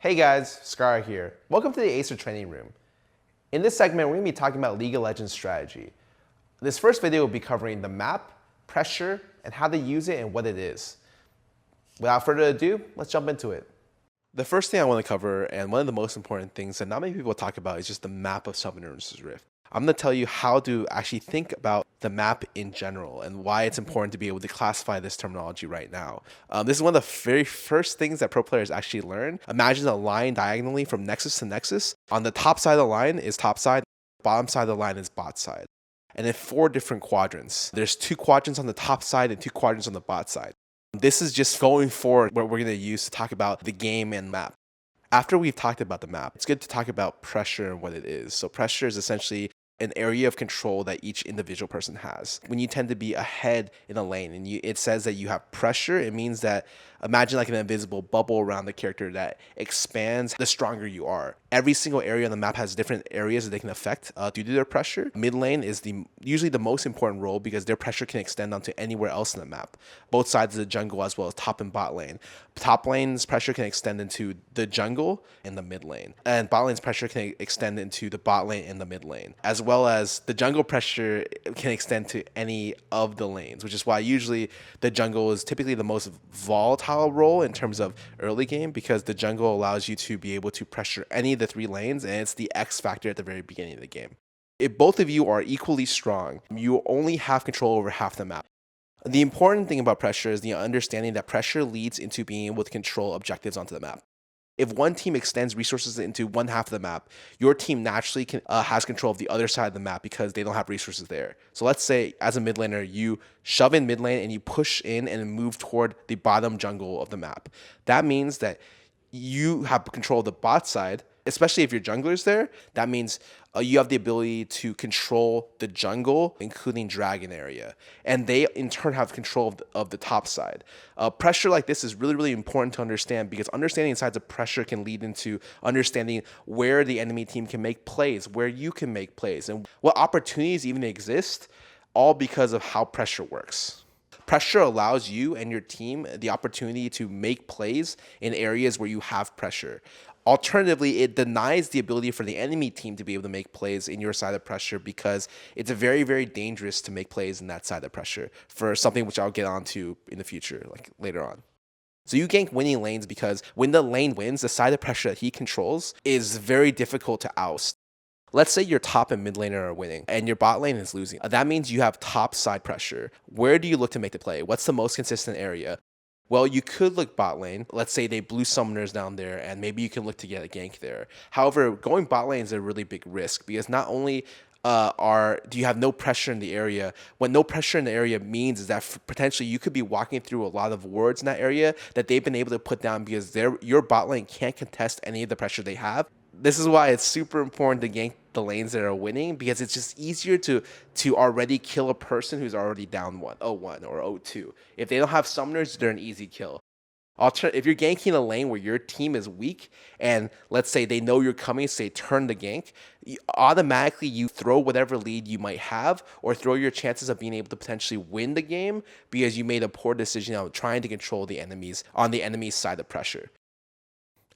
Hey guys, Scarra here. Welcome to the Acer training room. In this segment, we're going to be talking about League of Legends strategy. This first video will be covering the map, pressure, and how to use it and what it is. Without further ado, let's jump into it. The first thing I want to cover, and one of the most important things that not many people talk about, is just the map of Summoner's Rift. I'm going to tell you how to actually think about the map in general and why it's important to be able to classify this terminology right now. This is one of the very first things that pro players actually learn. Imagine a line diagonally from nexus to nexus. On the top side of the line is top side, bottom side of the line is bot side. And in 4 different quadrants. There's 2 quadrants on the top side and 2 quadrants on the bot side. This is just going forward what we're going to use to talk about the game and map. After we've talked about the map, it's good to talk about pressure and what it is. So pressure is essentially an area of control that each individual person has. When you tend to be ahead in a lane and it says that you have pressure, it means that imagine like an invisible bubble around the character that expands the stronger you are. Every single area on the map has different areas that they can affect due to their pressure. Mid lane is usually the most important role because their pressure can extend onto anywhere else in the map, both sides of the jungle as well as top and bot lane. Top lane's pressure can extend into the jungle and the mid lane, and bot lane's pressure can extend into the bot lane and the mid lane, as well as the jungle pressure can extend to any of the lanes, which is why usually the jungle is typically the most volatile role in terms of early game, because the jungle allows you to be able to pressure any of the 3 lanes, and it's the X factor at the very beginning of the game. If both of you are equally strong, you only have control over half the map. The important thing about pressure is the understanding that pressure leads into being able to control objectives onto the map. If one team extends resources into one half of the map, your team naturally has control of the other side of the map because they don't have resources there. So let's say as a mid laner, you shove in mid lane and you push in and move toward the bottom jungle of the map. That means that you have control of the bot side, especially if your jungler's there. That means you have the ability to control the jungle, including dragon area. And they, in turn, have control of the top side. Pressure like this is really, really important to understand, because understanding sides of pressure can lead into understanding where the enemy team can make plays, where you can make plays, and what opportunities even exist, all because of how pressure works. Pressure allows you and your team the opportunity to make plays in areas where you have pressure. Alternatively, it denies the ability for the enemy team to be able to make plays in your side of pressure, because it's very, very dangerous to make plays in that side of pressure for something which I'll get onto in the future, like later on. So you gank winning lanes because when the lane wins, the side of pressure that he controls is very difficult to oust. Let's say your top and mid laner are winning and your bot lane is losing. That means you have top side pressure. Where do you look to make the play? What's the most consistent area? Well, you could look bot lane. Let's say they blue summoners down there, and maybe you can look to get a gank there. However, going bot lane is a really big risk, because not only do you have no pressure in the area. What no pressure in the area means is that potentially you could be walking through a lot of wards in that area that they've been able to put down, because your bot lane can't contest any of the pressure they have. This is why it's super important to gank the lanes that are winning, because it's just easier to already kill a person who's already down 0-1 or 0-2. If they don't have summoners, they're an easy kill. If you're ganking a lane where your team is weak, and let's say they know you're coming, so they turn the gank, automatically you throw whatever lead you might have, or throw your chances of being able to potentially win the game, because you made a poor decision on trying to control the enemies on the enemy's side of pressure.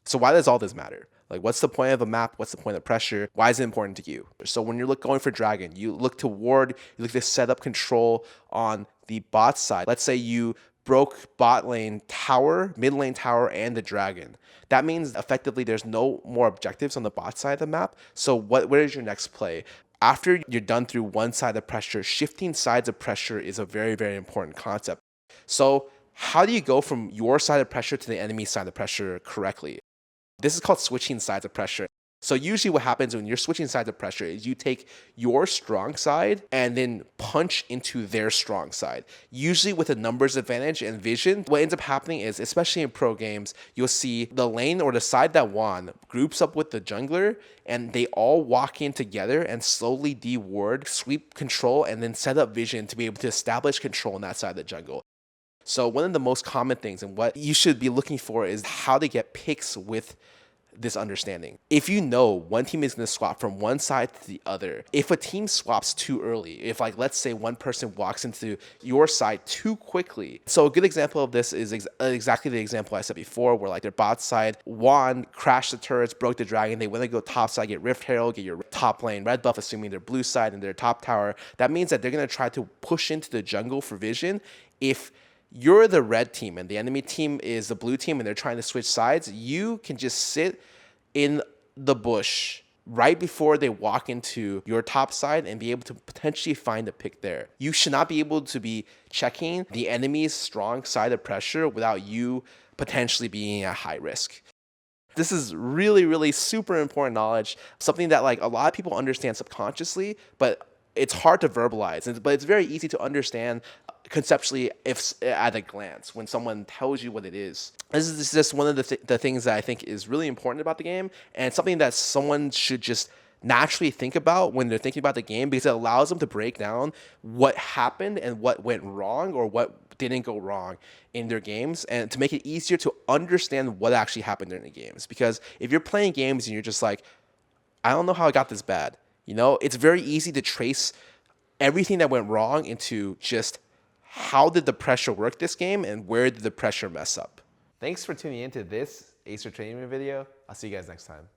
So why does all this matter? Like, what's the point of a map? What's the point of pressure? Why is it important to you? So when you're going for dragon, you look to ward, you look to set up control on the bot side. Let's say you broke bot lane tower, mid lane tower, and the dragon. That means effectively there's no more objectives on the bot side of the map. So what is your next play? After you're done through one side of pressure, shifting sides of pressure is a very, very important concept. So how do you go from your side of pressure to the enemy side of pressure correctly? This is called switching sides of pressure. So usually what happens when you're switching sides of pressure is you take your strong side and then punch into their strong side, usually with a numbers advantage and vision. What ends up happening is, especially in pro games, you'll see the lane or the side that won groups up with the jungler, and they all walk in together and slowly de-ward, sweep control, and then set up vision to be able to establish control on that side of the jungle. So one of the most common things and what you should be looking for is how to get picks with this understanding. If you know one team is going to swap from one side to the other, if a team swaps too early, if like let's say one person walks into your side too quickly. So a good example of this is exactly the example I said before, where like their bot side won, crashed the turrets, broke the dragon. They want to go top side, get Rift Herald, get your top lane red buff, assuming they're blue side and their top tower. That means that they're going to try to push into the jungle for vision. If you're the red team and the enemy team is the blue team and they're trying to switch sides, you can just sit in the bush right before they walk into your top side and be able to potentially find a pick there. You should not be able to be checking the enemy's strong side of pressure without you potentially being at high risk. This is really, really super important knowledge, something that like a lot of people understand subconsciously, but it's hard to verbalize, but it's very easy to understand conceptually if at a glance when someone tells you what it is. This is just one of the things that I think is really important about the game, and something that someone should just naturally think about when they're thinking about the game, because it allows them to break down what happened and what went wrong or what didn't go wrong in their games, and to make it easier to understand what actually happened during the games. Because if you're playing games and you're just like, I don't know how I got this bad, you know, it's very easy to trace everything that went wrong into just how did the pressure work this game and where did the pressure mess up. Thanks for tuning into this Acer training room video. I'll see you guys next time.